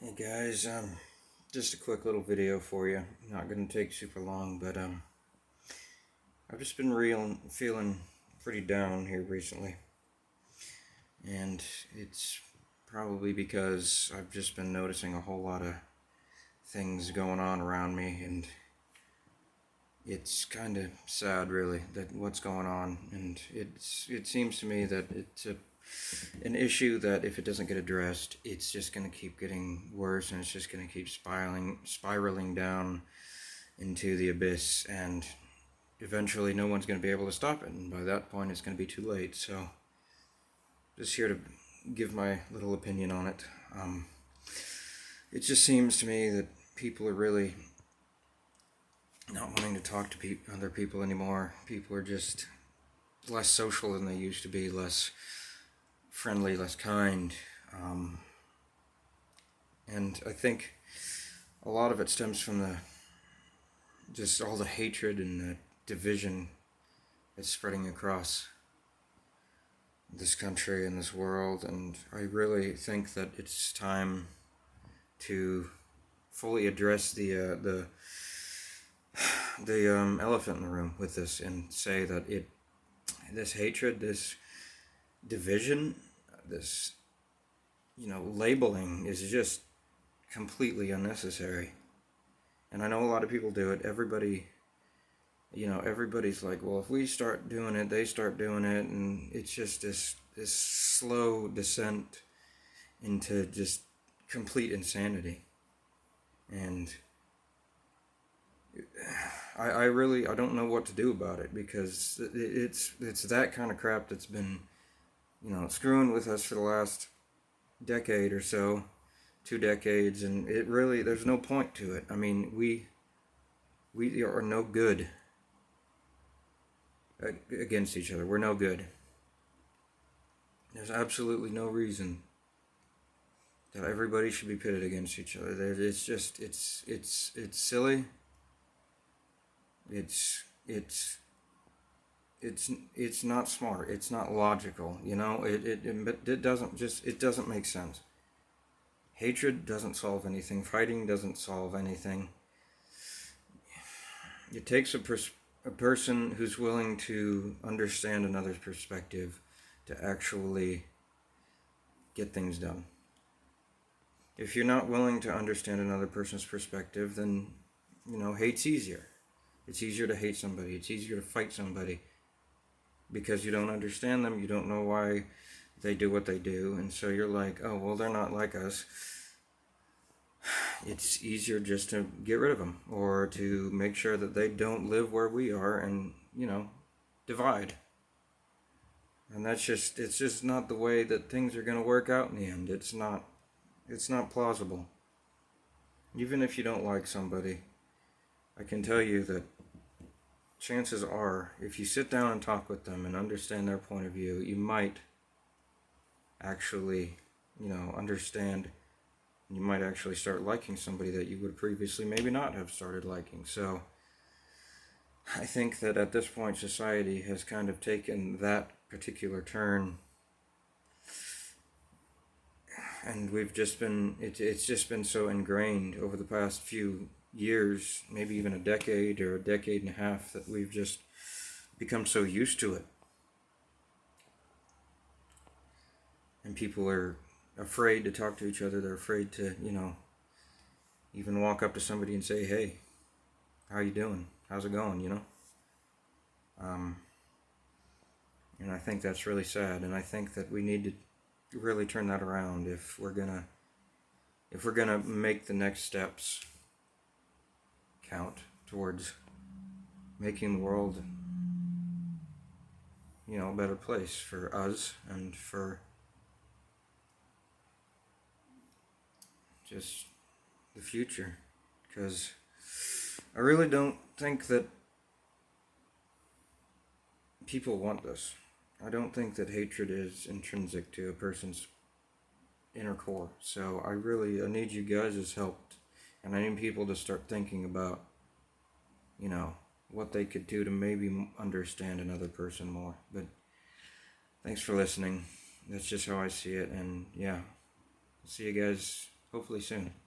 Hey guys, just a quick little video for you. Not gonna take super long, but I've just been feeling pretty down here recently, and it's probably because I've just been noticing a whole lot of things going on around me, and it's kind of sad, really, that what's going on, and it seems to me that it's an issue that if it doesn't get addressed, it's just going to keep getting worse, and it's just going to keep spiraling down into the abyss, and eventually no one's going to be able to stop it, and by that point it's going to be too late. So just here to give my little opinion on it. It just seems to me that people are really not wanting to talk to other people anymore. People are just less social than they used to be, less friendly, less kind. And I think a lot of it stems from just all the hatred and the division that's spreading across this country and this world. And I really think that it's time to fully address the elephant in the room with this, and say that this hatred, this division, this labeling is just completely unnecessary. And I know a lot of people do it. Everybody's like, well, if we start doing it, they start doing it, and it's just this slow descent into just complete insanity. And I don't know what to do about it, because it's that kind of crap that's been screwing with us for the last decade or so, 2 decades, and it really, there's no point to it. I mean, we are no good against each other. We're no good. There's absolutely no reason that everybody should be pitted against each other. It's just it's silly. It's not smart. It's not logical. It doesn't make sense. Hatred doesn't solve anything. Fighting doesn't solve anything. It takes a person who's willing to understand another's perspective to actually get things done. If you're not willing to understand another person's perspective, then hate's easier. It's easier to hate somebody. It's easier to fight somebody, because you don't understand them. You don't know why they do what they do, and so you're like, oh, well, they're not like us. It's easier just to get rid of them, or to make sure that they don't live where we are, and divide. And it's just not the way that things are going to work out in the end. It's not plausible. Even if you don't like somebody, I can tell you that chances are, if you sit down and talk with them and understand their point of view, you might actually, understand. You might actually start liking somebody that you would previously maybe not have started liking. So I think that at this point, society has kind of taken that particular turn, and it's just been so ingrained over the past few years, maybe even a decade or a decade and a half, that we've just become so used to it. And people are afraid to talk to each other. They're afraid to, even walk up to somebody and say, hey, how you doing? How's it going, And I think that's really sad, and I think that we need to really turn that around if we're gonna make the next steps count towards making the world, a better place for us and for just the future. Because I really don't think that people want this. I don't think that hatred is intrinsic to a person's inner core. So I need you guys' help, and I need people to start thinking about, what they could do to maybe understand another person more. But thanks for listening. That's just how I see it, and yeah, see you guys hopefully soon.